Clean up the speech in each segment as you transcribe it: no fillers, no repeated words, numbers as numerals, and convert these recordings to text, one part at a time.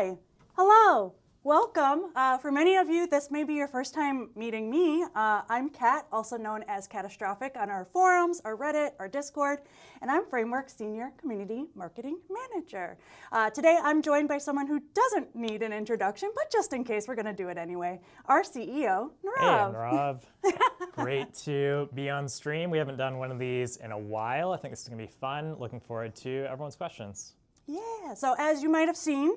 Hi, hello, welcome. For many of you, this may be your first time meeting me. I'm Kat, also known as Catastrophic on our forums, our Reddit, our Discord, and I'm Framework Senior Community Marketing Manager. Today, I'm joined by someone who doesn't need an introduction, but just in case, we're gonna do it anyway, our CEO, Nirav. Hey, Nirav. Great to be on stream. We haven't done one of these in a while. I think this is gonna be fun. Looking forward to everyone's questions. Yeah, so as you might have seen,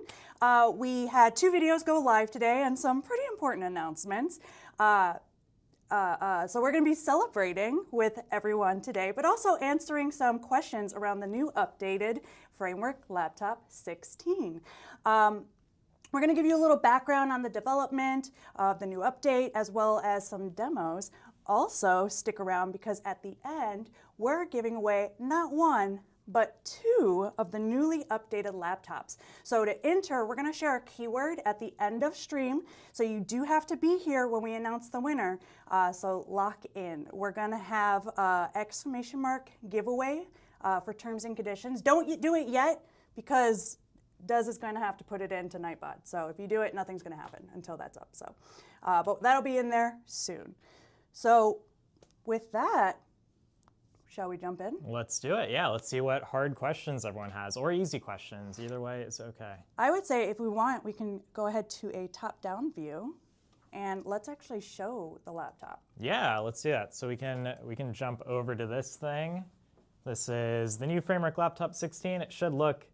we had 2 videos go live today and some pretty important announcements. So we're going to be celebrating with everyone today, but also answering some questions around the new updated Framework Laptop 16. We're going to give you a little background on the development of the new update, as well as some demos. Also, stick around because at the end, we're giving away not one, but 2 of the newly updated laptops. So to enter, we're gonna share a keyword at the end of stream. So you do have to be here when we announce the winner. So lock in. We're gonna have exclamation mark giveaway for terms and conditions. Don't do it yet because Duz is going to have to put it into Nightbot. So if you do it, nothing's gonna happen until that's up. So, but that'll be in there soon. So with that, shall we jump in? Let's do it. Yeah, let's see what hard questions everyone has, or easy questions. Either way, it's okay. I would say if we want, we can go ahead to a top-down view, and let's actually show the laptop. Yeah, let's do that. So we can jump over to this thing. This is the new Framework Laptop 16. It should look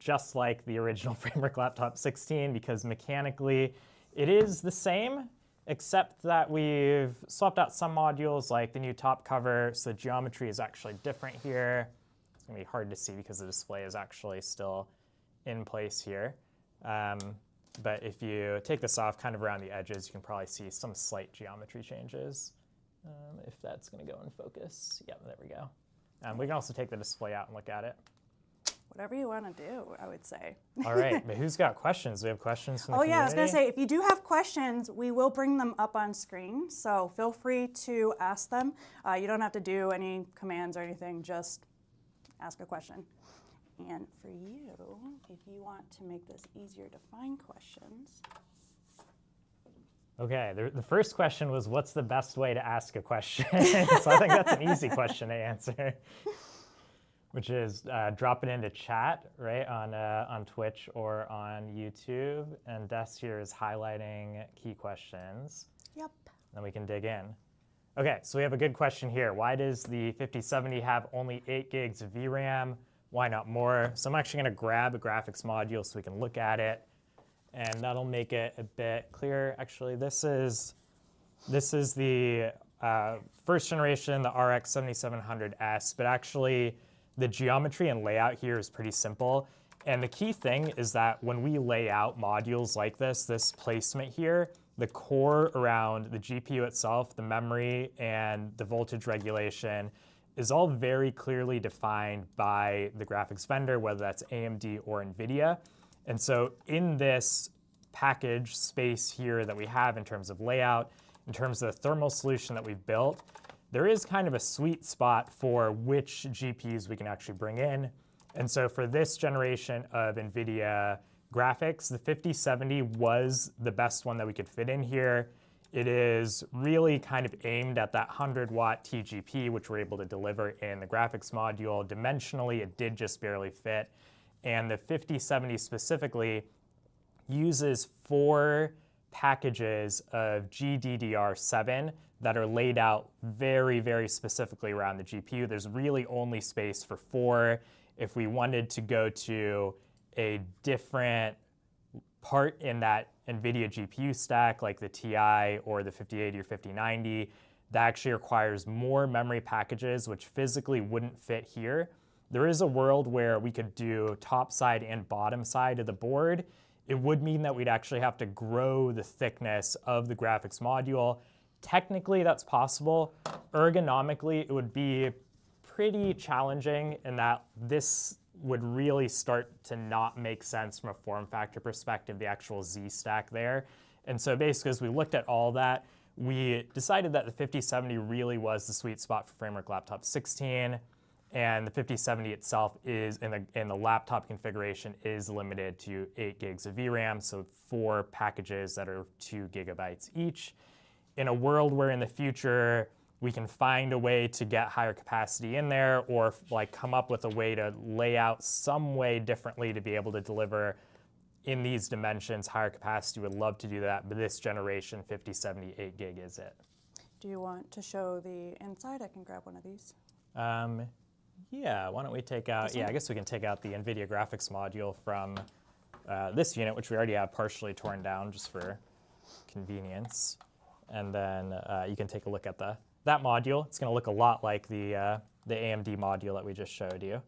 just like the original Framework Laptop 16 because mechanically it is the same, except that we've swapped out some modules like the new top cover, so the geometry is actually different here. It's gonna be hard to see because the display is actually still in place here. But if you take this off kind of around the edges, you can probably see some slight geometry changes. If that's gonna go in focus. Yeah, there we go. We can also take the display out and look at it. Whatever you want to do, I would say. All right, but who's got questions? Do we have questions from the community? Yeah, I was going to say, if you do have questions, we will bring them up on screen. So feel free to ask them. You don't have to do any commands or anything, just ask a question. And for you, if you want to make this easier to find questions. Okay, the first question was, what's the best way to ask a question? So I think that's an easy question to answer. Which is drop it into chat, right, on Twitch or on YouTube. And Des here is highlighting key questions. Yep. Then we can dig in. Okay, so we have a good question here. Why does the 5070 have only 8 gigs of VRAM? Why not more? So I'm actually going to grab a graphics module so we can look at it. And that'll make it a bit clearer. Actually, this is the first generation, the RX 7700S, but actually, the geometry and layout here is pretty simple. And the key thing is that when we lay out modules like this placement here, the core around the GPU itself, the memory, and the voltage regulation is all very clearly defined by the graphics vendor, whether that's AMD or NVIDIA. And so in this package space here that we have in terms of layout, in terms of the thermal solution that we've built, there is kind of a sweet spot for which GPUs we can actually bring in. And so for this generation of NVIDIA graphics, the 5070 was the best one that we could fit in here. It is really kind of aimed at that 100-watt TGP, which we're able to deliver in the graphics module. Dimensionally, it did just barely fit. And the 5070 specifically uses 4 packages of GDDR7 that are laid out very, very specifically around the GPU. There's really only space for 4. If we wanted to go to a different part in that NVIDIA GPU stack, like the TI or the 5080 or 5090, that actually requires more memory packages, which physically wouldn't fit here. There is a world where we could do top side and bottom side of the board. It would mean that we'd actually have to grow the thickness of the graphics module. Technically, that's possible. Ergonomically, it would be pretty challenging in that this would really start to not make sense from a form factor perspective, the actual Z stack there. And so basically, as we looked at all that, we decided that the 5070 really was the sweet spot for Framework Laptop 16. and the 5070 itself is in the laptop configuration is limited to 8 gigs of VRAM, so 4 packages that are 2 gigabytes each. In a world where in the future we can find a way to get higher capacity in there, or like come up with a way to lay out some way differently to be able to deliver in these dimensions higher capacity, would love to do that, but this generation 5070 8 gig is it. Do you want to show the inside? I can grab one of these. Yeah, why don't we take out, I guess we can take out the NVIDIA graphics module from this unit, which we already have partially torn down just for convenience. And then you can take a look at that module. It's going to look a lot like the AMD module that we just showed you.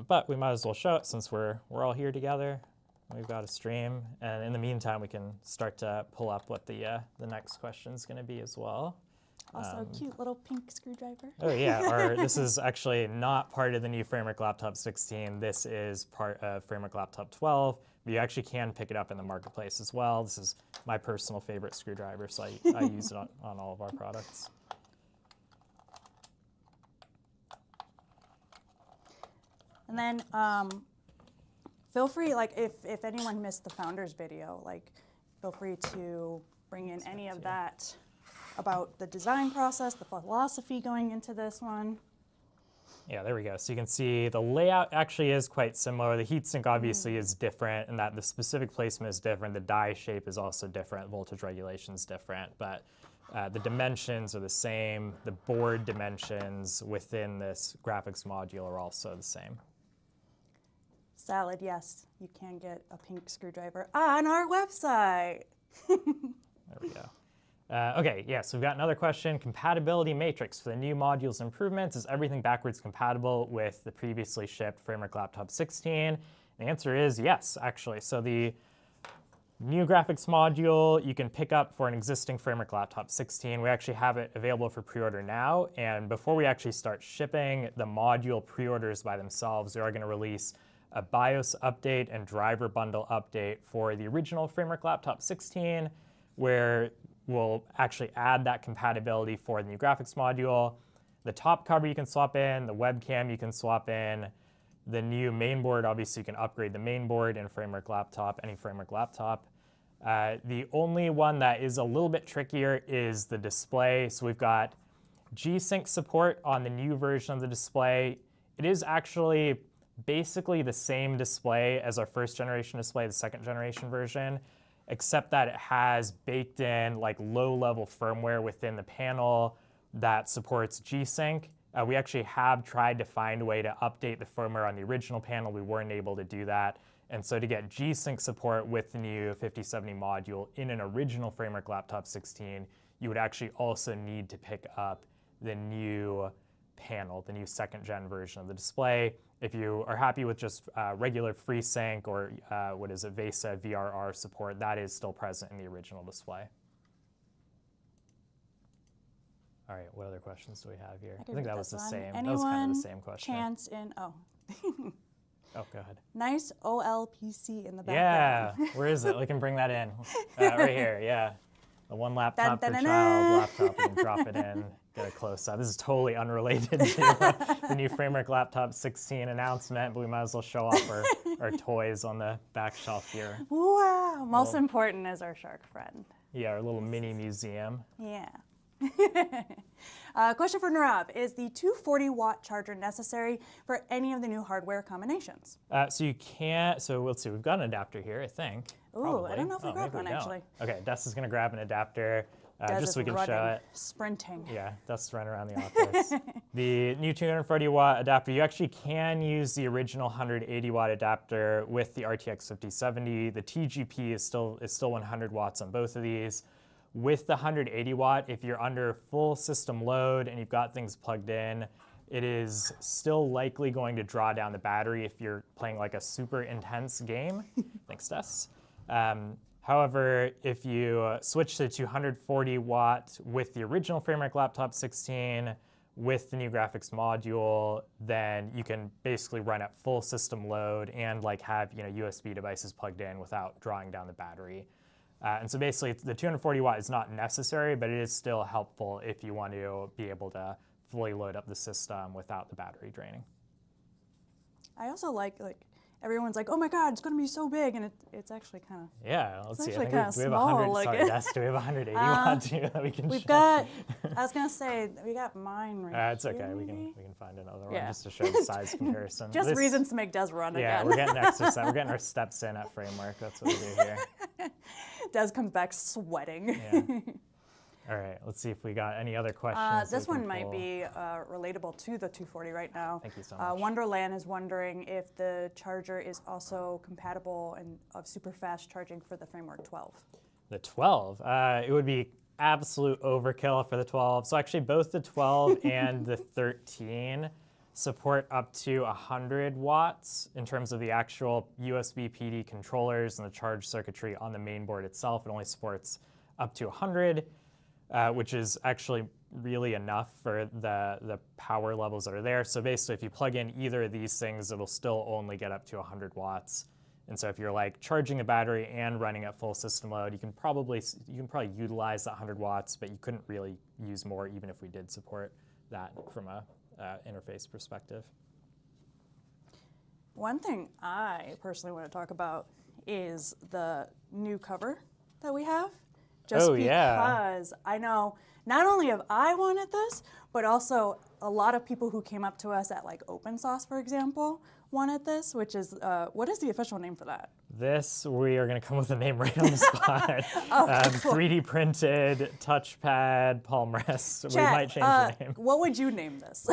But we might as well show it since we're all here together. We've got a stream, and in the meantime, we can start to pull up what the next question is going to be as well. Also, a cute little pink screwdriver. Oh yeah, this is actually not part of the new Framework Laptop 16. This is part of Framework Laptop 12. But you actually can pick it up in the marketplace as well. This is my personal favorite screwdriver, so I use it on all of our products. And then feel free, like if anyone missed the founders video, like feel free to bring in any of that about the design process, the philosophy going into this one. Yeah, there we go. So you can see the layout actually is quite similar. The heatsink obviously is different in that the specific placement is different. The die shape is also different. Voltage regulation is different, but the dimensions are the same. The board dimensions within this graphics module are also the same. Salad, yes, you can get a pink screwdriver on our website. There we go. Okay, yeah, so we've got another question. Compatibility matrix for the new modules improvements. Is everything backwards compatible with the previously shipped Framework Laptop 16? The answer is yes, actually. So the new graphics module you can pick up for an existing Framework Laptop 16. We actually have it available for pre-order now. And before we actually start shipping the module pre-orders by themselves, they are going to release a BIOS update and driver bundle update for the original Framework Laptop 16, where we'll actually add that compatibility for the new graphics module. The top cover you can swap in, the webcam you can swap in, the new mainboard, obviously you can upgrade the mainboard in Framework Laptop, any Framework Laptop. The only one that is a little bit trickier is the display. So we've got G-Sync support on the new version of the display. It is actually basically the same display as our first generation display, the second generation version, except that it has baked in like low-level firmware within the panel that supports G-Sync. We actually have tried to find a way to update the firmware on the original panel. We weren't able to do that. And so to get G-Sync support with the new 5070 module in an original Framework Laptop 16, you would actually also need to pick up the new panel, the new second-gen version of the display. If you are happy with just regular FreeSync or VESA VRR support, that is still present in the original display. All right, what other questions do we have here? I think that was the same. That was kind of the same question. Chance in, oh. Oh, go ahead. Nice OLPC in the background. Yeah, where is it? We can bring that in. Right here, yeah. The one laptop per child laptop, we can drop it in, get a close up. This is totally unrelated to the new Framework Laptop 16 announcement, but we might as well show off our toys on the back shelf here. Wow, most important is our shark friend. Yeah, our little mini museum. Yeah. Question for Nirav. Is the 240-watt charger necessary for any of the new hardware combinations? So you can't, so let's see, we've got an adapter here, I think. Ooh, Probably. I don't know if we grabbed one, actually. Okay, Des is going to grab an adapter just so we can running, show it. Sprinting. Yeah, Des running around the office. The new 240-watt adapter, you actually can use the original 180-watt adapter with the RTX 5070. The TGP is still 100 watts on both of these. With the 180 watt, if you're under full system load and you've got things plugged in, it is still likely going to draw down the battery if you're playing like a super intense game. Thanks, Des. However, if you switch to 240 watt with the original Framework Laptop 16 with the new graphics module, then you can basically run at full system load and like have USB devices plugged in without drawing down the battery. And so basically, the 240 watt is not necessary, but it is still helpful if you want to be able to fully load up the system without the battery draining. I also like everyone's like, oh my God, it's going to be so big, and it's actually kind of. Yeah, let's see. I actually think kinda we have small, 100. like- Sorry, yes, do we have 180 watts here that we can We've show? got. I was going to say we got mine right. It's okay. here, We maybe? can find another one Yeah. just to show the size comparison. Just This- reasons to make Des run Yeah, again. we're getting extra. We're getting our steps in at Framework. That's what we do here. Des comes back sweating. Yeah. All right, let's see if we got any other questions. This we can one might pull. be relatable to the 240 right now. Thank you so much. Wonderland is wondering if the charger is also compatible and of super fast charging for the Framework 12. The 12, it would be absolute overkill for the 12. So actually both the 12 and the 13 support up to 100 watts in terms of the actual USB PD controllers and the charge circuitry on the main board itself. It only supports up to 100, which is actually really enough for the power levels that are there. So basically if you plug in either of these things, it'll still only get up to 100 watts. And so if you're like charging a battery and running at full system load, you can probably utilize that 100 watts, but you couldn't really use more even if we did support that from a interface perspective. One thing I personally want to talk about is the new cover that we have. Just because I know not only have I wanted this, but also a lot of people who came up to us at like Open Sauce, for example, wanted this, which is, what is the official name for that? This, we are going to come with a name right on the spot. Cool. 3D printed, touchpad, palm rest. We Chat, might change the name. What would you name this?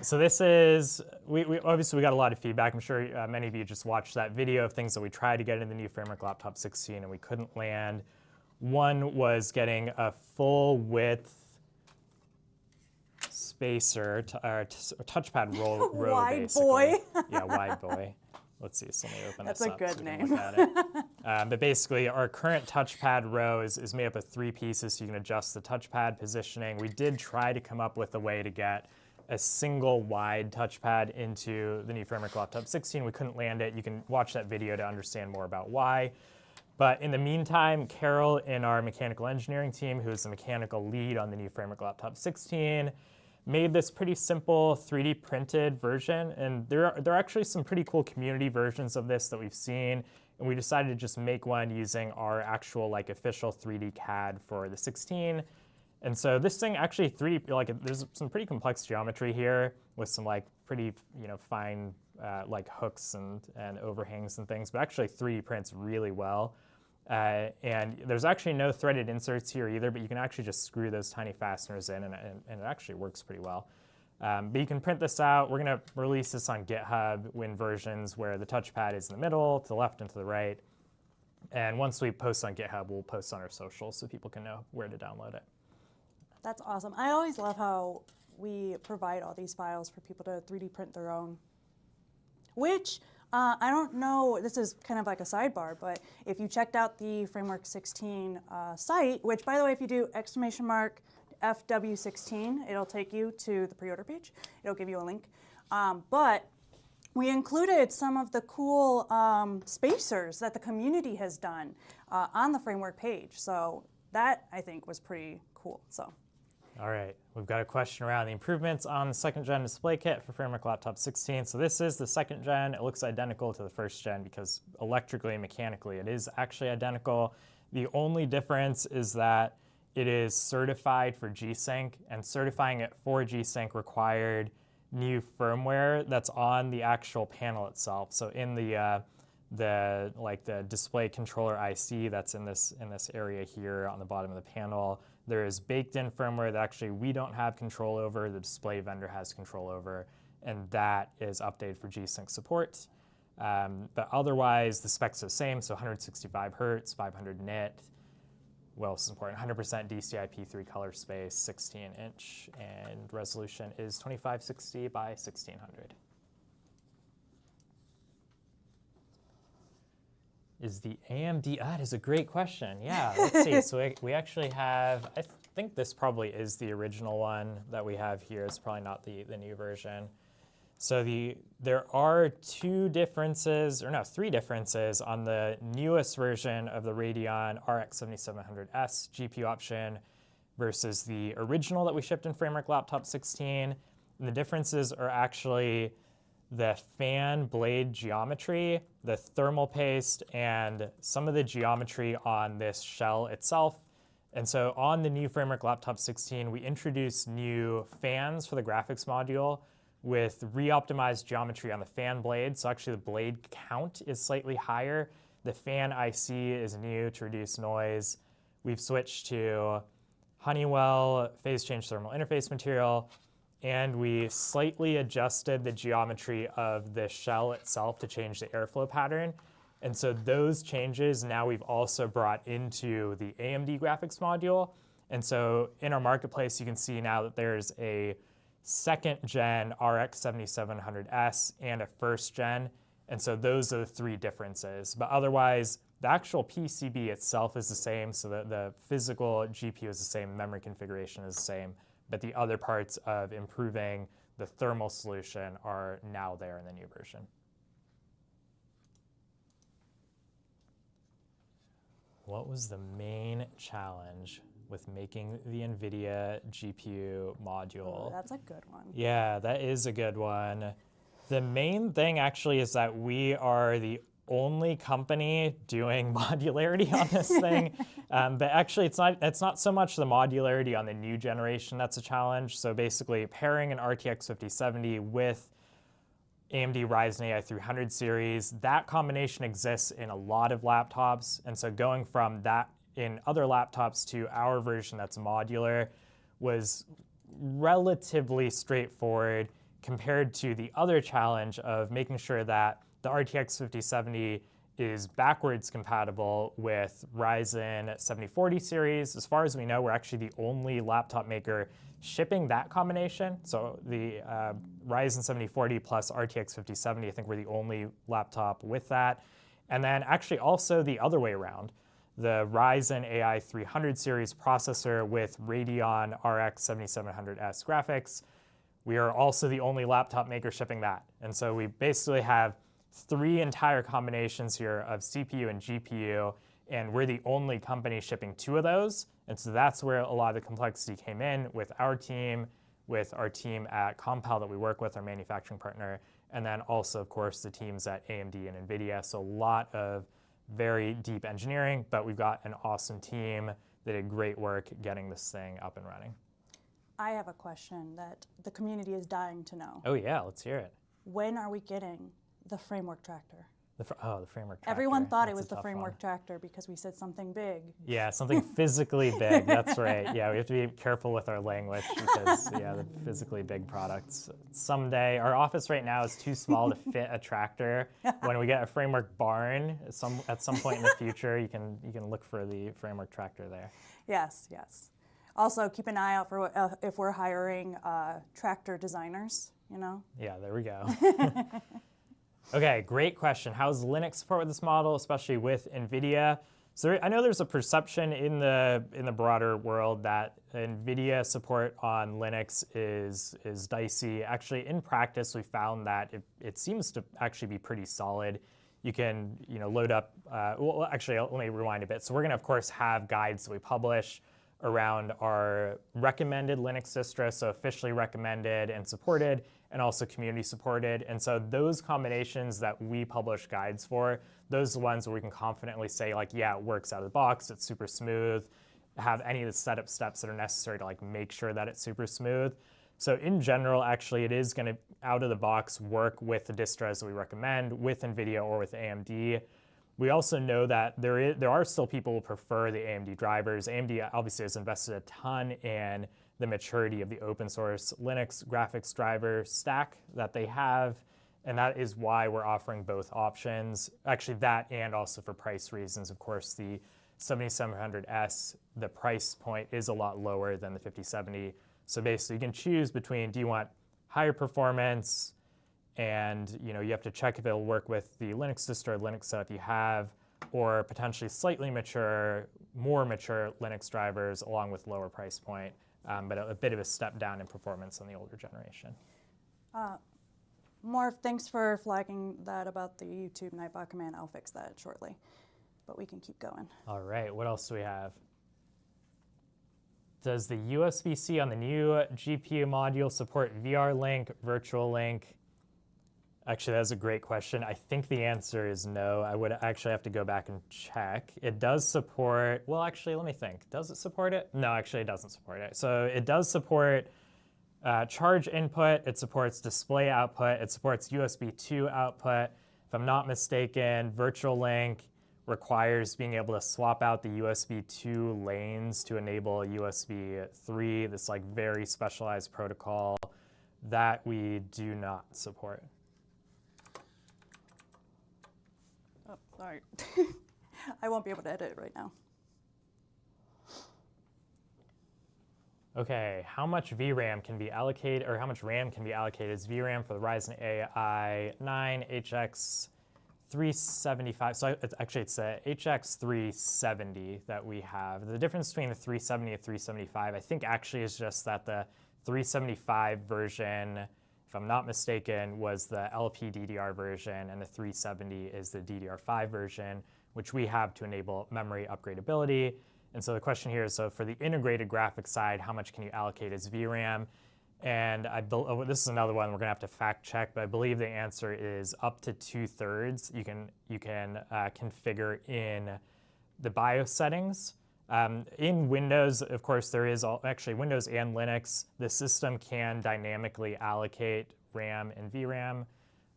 So this is, we obviously we got a lot of feedback. I'm sure many of you just watched that video of things that we tried to get in the new Framework Laptop 16 and we couldn't land. One was getting a full width spacer, touchpad row. Wide basically. boy. Yeah, wide boy. Let's see, so let me open That's this a up good so we can name. look at it. But basically, our current touchpad row is made up of 3 pieces, so you can adjust the touchpad positioning. We did try to come up with a way to get a single wide touchpad into the new Framework Laptop 16. We couldn't land it. You can watch that video to understand more about why. But in the meantime, Carol in our mechanical engineering team, who is the mechanical lead on the new Framework Laptop 16, made this pretty simple 3D printed version. And there are actually some pretty cool community versions of this that we've seen. And we decided to just make one using our actual like official 3D CAD for the 16. And so this thing actually 3D, like there's some pretty complex geometry here with some like pretty, fine like hooks and overhangs and things, but actually 3D prints really well. And there's actually no threaded inserts here either, but you can actually just screw those tiny fasteners in and it actually works pretty well. But you can print this out. We're gonna release this on GitHub in versions where the touchpad is in the middle, to the left and to the right. And once we post on GitHub, we'll post on our socials so people can know where to download it. That's awesome. I always love how we provide all these files for people to 3D print their own. Which, I don't know, this is kind of like a sidebar, but if you checked out the Framework 16 site, which by the way, if you do FW16, it'll take you to the pre-order page. It'll give you a link. But we included some of the cool spacers that the community has done on the Framework page. So that, I think, was pretty cool. So. All right, we've got a question around the improvements on the 2nd gen display kit for Framework Laptop 16. So this is the 2nd gen. It looks identical to the 1st gen because electrically and mechanically it is actually identical. The only difference is that it is certified for G-Sync, and certifying it for G-Sync required new firmware that's on the actual panel itself. So in the display controller IC that's in this area here on the bottom of the panel, there is baked-in firmware that actually we don't have control over, the display vendor has control over, and that is updated for G-Sync support. But otherwise, the specs are the same, so 165 hertz, 500 nit. What else is important? 100% DCI-P3 color space, 16-inch, and resolution is 2560 by 1600. Is the AMD, that is a great question. Yeah, let's see. So we actually have, I think this probably is the original one that we have here. It's probably not the new version. So there are 3 differences on the newest version of the Radeon RX 7700S GPU option. versus the original that we shipped in Framework Laptop 16. And the differences are actually the fan blade geometry, the thermal paste, and some of the geometry on this shell itself. And so on the new Framework Laptop 16, we introduced new fans for the graphics module with re-optimized geometry on the fan blade. So actually the blade count is slightly higher. The fan IC is new to reduce noise. We've switched to Honeywell phase change thermal interface material, and we slightly adjusted the geometry of the shell itself to change the airflow pattern. And so those changes now we've also brought into the AMD graphics module. And so in our marketplace, you can see now that there's a second gen RX 7700S and a first gen. And so those are the three differences. But otherwise, the actual PCB itself is the same. So the physical GPU is the same, memory configuration is the same. But the other parts of improving the thermal solution are now there in the new version. What was the main challenge with making the NVIDIA GPU module? Oh, that's a good one. Yeah, that is a good one. The main thing actually is that we are the only company doing modularity on this thing. But actually, it's not so much the modularity on the new generation that's a challenge. So basically, pairing an RTX 5070 with AMD Ryzen AI 300 series, that combination exists in a lot of laptops. And so going from that in other laptops to our version that's modular was relatively straightforward compared to the other challenge of making sure that the RTX 5070 is backwards compatible with Ryzen 7040 series. As far as we know, we're actually the only laptop maker shipping that combination. So the Ryzen 7040 plus RTX 5070, I think we're the only laptop with that. And then actually also the other way around, the Ryzen AI 300 series processor with Radeon RX 7700S graphics. We are also the only laptop maker shipping that. And so we basically have three entire combinations here of CPU and GPU, and we're the only company shipping two of those. And so that's where a lot of the complexity came in with our team at Compal that we work with, our manufacturing partner, and then also, of course, the teams at AMD and NVIDIA. So a lot of very deep engineering, but we've got an awesome team that did great work getting this thing up and running. I have a question that the community is dying to know. Oh yeah, let's hear it. When are we getting the framework tractor? The framework tractor. Everyone thought it That's was a the tough framework one. tractor because we said something big. Yeah, something physically big. That's right. Yeah, we have to be careful with our language because, yeah, the physically big products. Someday, our office right now is too small to fit a tractor. When we get a framework barn, at some point in the future, you can look for the framework tractor there. Yes, yes. Also, keep an eye out for if we're hiring tractor designers, you know? Yeah, there we go. Okay, great question. How's Linux support with this model, especially with NVIDIA? So I know there's a perception in the broader world that NVIDIA support on Linux is dicey. Actually, in practice, we found that it seems to actually be pretty solid. You can load up. Well, actually, let me rewind a bit. So we're going to, of course, have guides that we publish around our recommended Linux distro, so officially recommended and supported, and also community supported. And so those combinations that we publish guides for, those are the ones where we can confidently say, like, yeah, it works out of the box, it's super smooth, have any of the setup steps that are necessary to make sure that it's super smooth. So in general, actually, it is going to, out of the box, work with the distros that we recommend, with NVIDIA or with AMD. We also know that there are still people who prefer the AMD drivers. AMD obviously has invested a ton in the maturity of the open source Linux graphics driver stack that they have, and that is why we're offering both options. Actually, that and also for price reasons. Of course, the 7700S, the price point is a lot lower than the 5070. So basically, you can choose between, do you want higher performance, and you have to check if it'll work with the Linux distro, Linux setup you have, or potentially slightly more mature Linux drivers along with lower price point, but a bit of a step down in performance on the older generation. Marv, thanks for flagging that about the YouTube Nightbot command. I'll fix that shortly, but we can keep going. All right, what else do we have? Does the USB-C on the new GPU module support VR link, virtual link? Actually, that's a great question. I think the answer is no. I would actually have to go back and check. It does support, well, actually, let me think. Does it support it? No, actually, it doesn't support it. So it does support charge input. It supports display output. It supports USB 2 output. If I'm not mistaken, virtual link requires being able to swap out the USB 2 lanes to enable USB 3, this like very specialized protocol that we do not support. Oh, sorry. I won't be able to edit it right now. Okay, how much VRAM can be allocated, or how much RAM can be allocated as VRAM for the Ryzen AI 9 HX 375? So it's the HX 370 that we have. The difference between the 370 and 375, I think actually is just that the 375 version, if I'm not mistaken, was the LPDDR version, and the 370 is the DDR5 version, which we have to enable memory upgradability. And so the question here is, so for the integrated graphics side, how much can you allocate as VRAM? And this is another one we're gonna have to fact check, but I believe the answer is up to 2/3. You can configure in the BIOS settings. In Windows, of course, there is actually Windows and Linux. The system can dynamically allocate RAM and VRAM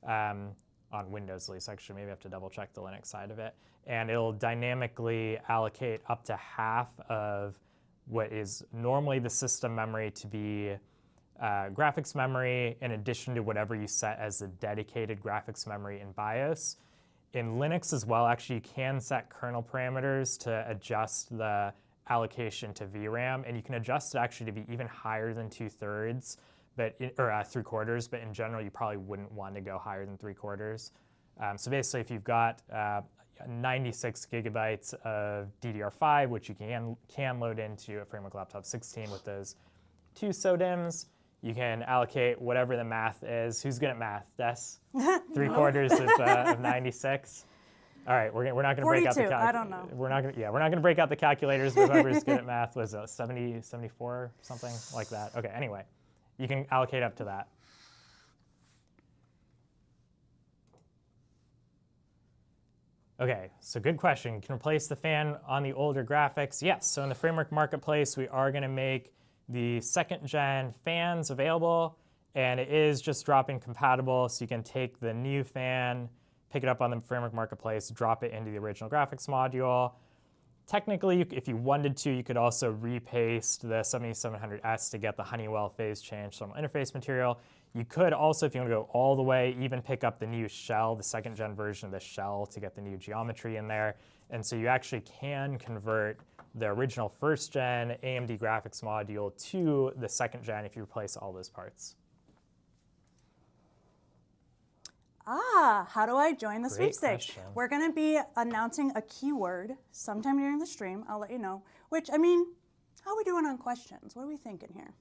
on Windows at least. Actually, maybe I have to double check the Linux side of it. And it'll dynamically allocate up to half of what is normally the system memory to be graphics memory, in addition to whatever you set as the dedicated graphics memory in BIOS. In Linux as well, actually, you can set kernel parameters to adjust the allocation to VRAM, and you can adjust it actually to be even higher than 2/3, or 3/4, but in general, you probably wouldn't want to go higher than 3/4. So basically, if you've got 96 gigabytes of DDR5, which you can load into a Framework Laptop 16 with those 2 SODIMMs, you can allocate whatever the math is. Who's good at math? Des? 3/4 of 96. All right, we're not going to break out the 42, I don't know. We're not going to break out the calculators. But whoever's good at math was 70, 74, something like that. Okay, anyway, you can allocate up to that. Okay, so good question. You can replace the fan on the older graphics. Yes, so in the Framework Marketplace, we are going to make the 2nd gen fans available, and it is just drop-in compatible, so you can take the new fan, pick it up on the Framework Marketplace, drop it into the original graphics module. Technically, if you wanted to, you could also repaste the 7700S to get the Honeywell phase change thermal interface material. You could also, if you want to go all the way, even pick up the new shell, the 2nd gen version of the shell, to get the new geometry in there. And so you actually can convert the original 1st gen AMD graphics module to the 2nd gen if you replace all those parts. How do I join the Great sweepstakes? question. We're going to be announcing a keyword sometime during the stream. I'll let you know. Which, I mean, how are we doing on questions? What are we thinking here?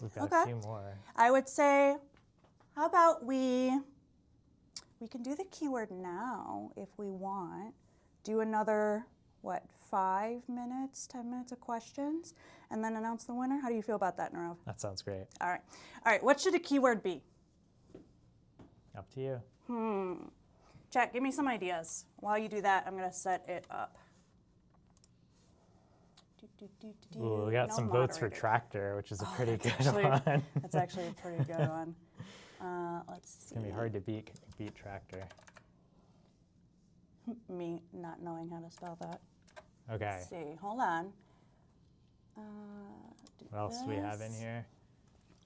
We've got Okay. a few more. I would say, how about we can do the keyword now if we want. Do another, 5 minutes, 10 minutes of questions, and then announce the winner? How do you feel about that, Nirav? That sounds great. All right, what should a keyword be? Up to you. Chat, give me some ideas. While you do that, I'm going to set it up. Ooh, we got No some votes for moderator. tractor, which is a pretty good actually- one. That's actually a pretty good one. Let's see. It's gonna be hard to beat tractor. Me not knowing how to spell that. Okay, Let's see, hold on. what else do we have in here?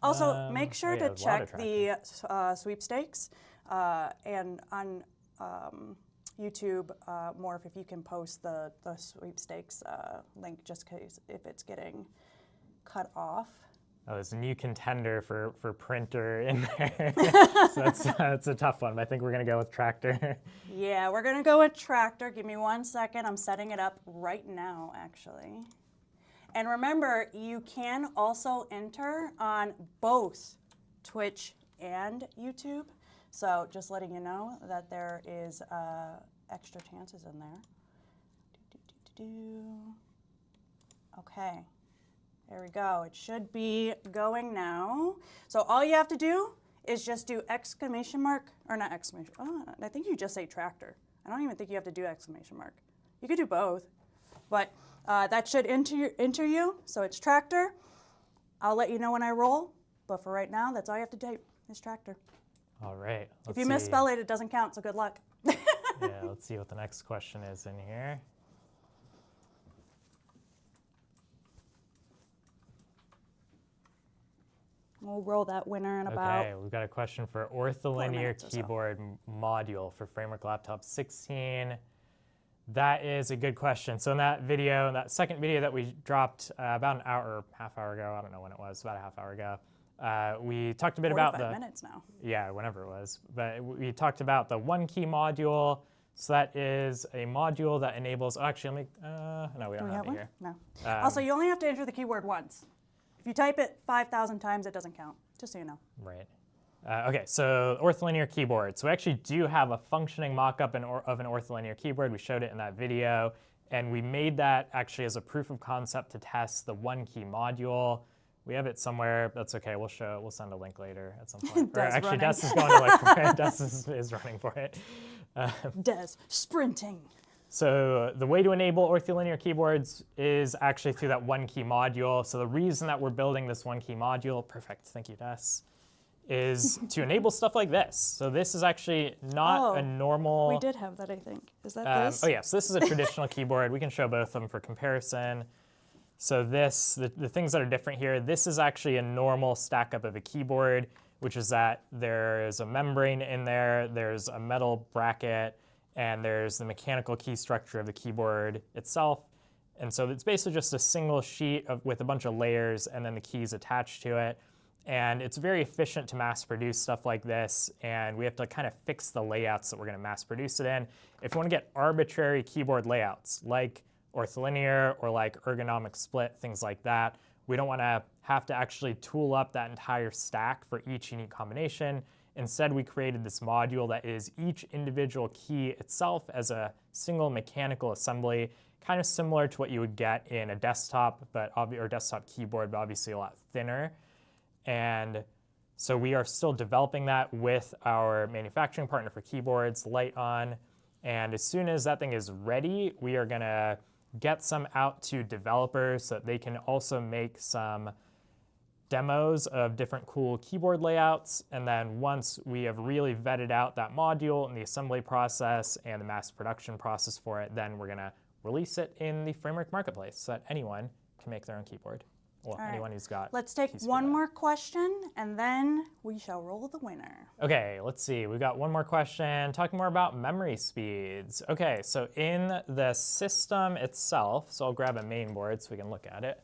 Also, make sure yeah, to there's a lot of check the sweepstakes and on YouTube, Morph, if you can post the sweepstakes link just case if it's getting cut off. Oh, there's a new contender for printer in there. So that's a tough one, but I think we're gonna go with tractor. Yeah, we're gonna go with tractor. Give me 1 second. I'm setting it up right now, actually. And remember, you can also enter on both Twitch and YouTube. So just letting you know that there is extra chances in there. Okay, there we go. It should be going now. So all you have to do is just do exclamation mark, or not exclamation, oh, I think you just say tractor. I don't even think you have to do exclamation mark. You could do both, but that should enter you, so it's tractor. I'll let you know when I roll, but for right now, that's all you have to type is tractor. All right. If you misspell it, it doesn't count, so good luck. Yeah, let's see what the next question is in here. We'll roll that winner in about. Okay, we've got a question for ortholinear keyboard module for Framework Laptop 16. That is a good question. So in that video, that second video that we dropped about an hour or half hour ago, I don't know when it was, about a half hour ago, we talked a bit about 45 minutes now. Yeah, whenever it was. But we talked about the one key module. So that is a module that enables, no, we don't have it here. No. Also, you only have to enter the keyword once. If you type it 5,000 times, it doesn't count, just so you know. Right. Okay, so ortholinear keyboard. So we actually do have a functioning mock-up of an ortholinear keyboard. We showed it in that video. And we made that actually as a proof of concept to test the one key module. We have it somewhere. That's okay. We'll send a link later at some point. Actually, Des is going to look for it. Des is running for it. Des, sprinting. So the way to enable ortholinear keyboards is actually through that one key module. So the reason that we're building this one key module, perfect, thank you, Des, is to enable stuff like this. So this is actually not a normal. We did have that, I think. Is that this? Oh yes, this is a traditional keyboard. We can show both of them for comparison. So this, the things that are different here, this is actually a normal stack up of a keyboard, which is that there is a membrane in there, there's a metal bracket, and there's the mechanical key structure of the keyboard itself. And so it's basically just a single sheet with a bunch of layers and then the keys attached to it. And it's very efficient to mass produce stuff like this. And we have to kind of fix the layouts that we're going to mass produce it in. If you want to get arbitrary keyboard layouts like ortholinear or like ergonomic split, things like that, we don't want to have to actually tool up that entire stack for each unique combination. Instead, we created this module that is each individual key itself as a single mechanical assembly, kind of similar to what you would get in a desktop, or desktop keyboard, but obviously a lot thinner. And so we are still developing that with our manufacturing partner for keyboards, Lighton. And as soon as that thing is ready, we are going to get some out to developers so that they can also make some demos of different cool keyboard layouts. And then once we have really vetted out that module and the assembly process and the mass production process for it, then we're going to release it in the Framework Marketplace so that anyone can make their own keyboard. Well, anyone who's got. Let's take one more question, and then we shall roll the winner. Okay, let's see. We've got one more question, talking more about memory speeds. Okay, so in the system itself, so I'll grab a main board so we can look at it.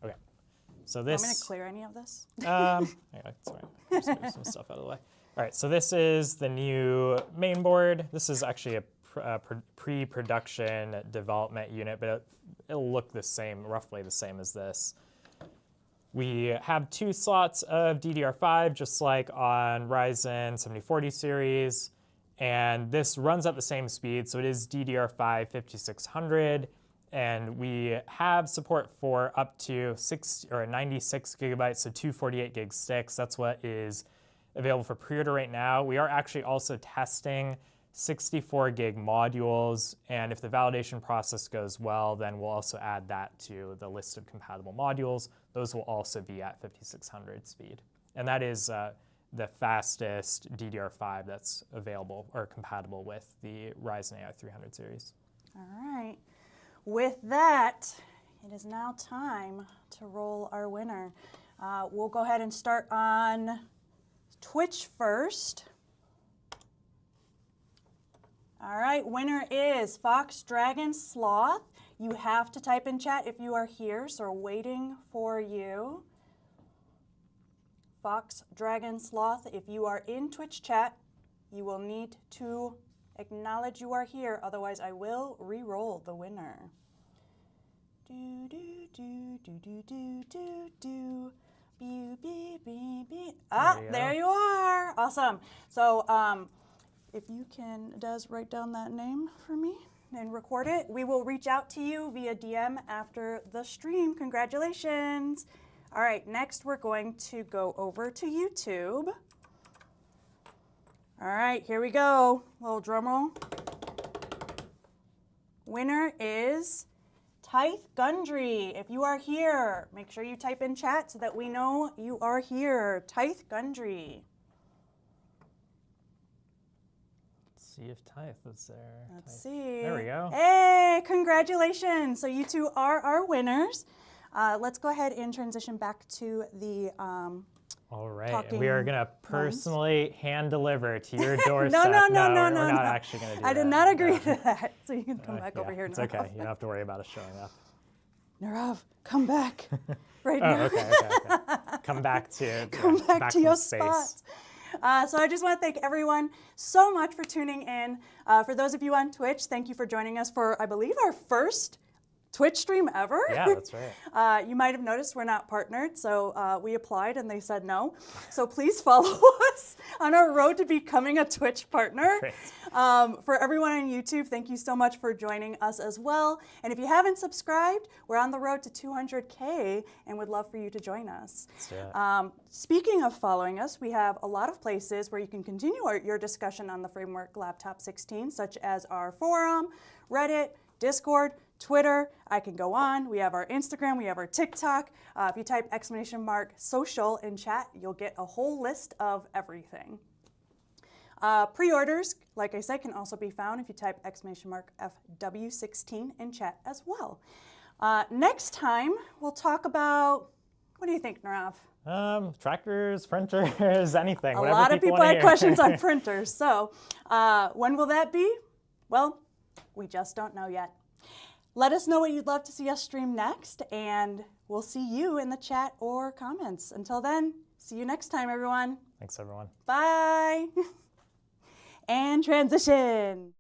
Okay, so this. I'm going to clear any of this. Yeah, that's all right. Just move some stuff out of the way. All right, so this is the new main board. This is actually a pre-production development unit, but it'll look the same, roughly the same as this. We have 2 slots of DDR5, just like on Ryzen 7040 series, and this runs at the same speed, so it is DDR5 5600, and we have support for up to 96 gigabytes, so 248 gig sticks. That's what is available for pre-order right now. We are actually also testing 64 gig modules, and if the validation process goes well, then we'll also add that to the list of compatible modules. Those will also be at 5600 speed. And that is the fastest DDR5 that's available or compatible with the Ryzen AI 300 series. All right. With that, it is now time to roll our winner. We'll go ahead and start on Twitch first. All right, winner is Fox Dragon Sloth. You have to type in chat if you are here, so we're waiting for you. Fox Dragon Sloth, if you are in Twitch chat, you will need to acknowledge you are here, otherwise I will re-roll the winner. Do do do do do do do do. There you are. Awesome. So if you can, Des, write down that name for me. and record it, we will reach out to you via DM after the stream. Congratulations. All right, next we're going to go over to YouTube. All right, here we go. Little drum roll. Winner is Tithe Gundry. If you are here, make sure you type in chat so that we know you are here. Tithe Gundry. Let's see if Tithe is there. Let's see. There we go. Hey, congratulations. So you two are our winners. Let's go ahead and transition back to the all right, and we are going to personally hand deliver to your doorstep. No, we're not actually going to do that. I did not agree to that. So you can come back over here. It's okay. You don't have to worry about us showing up. Nirav, come back right now. Okay. Come back to back to your space. spot. So I just want to thank everyone so much for tuning in. For those of you on Twitch, thank you for joining us for, I believe, our first Twitch stream ever. Yeah, that's right. You might have noticed we're not partnered, so we applied and they said no. So please follow us on our road to becoming a Twitch partner. Great. For everyone on YouTube, thank you so much for joining us as well. And if you haven't subscribed, we're on the road to 200K and would love for you to join us. Let's do it. Speaking of following us, we have a lot of places where you can continue your discussion on the Framework Laptop 16, such as our forum, Reddit, Discord, Twitter. I can go on. We have our Instagram, we have our TikTok. If you type !social in chat, you'll get a whole list of everything. Pre-orders, like I said, can also be found if you type !FW16 in chat as well. Next time, we'll talk about, what do you think, Nirav? Tractors, printers, anything. A lot of people had questions on printers. So when will that be? Well, we just don't know yet. Let us know what you'd love to see us stream next, and we'll see you in the chat or comments. Until then, see you next time, everyone. Thanks, everyone. Bye. And transition.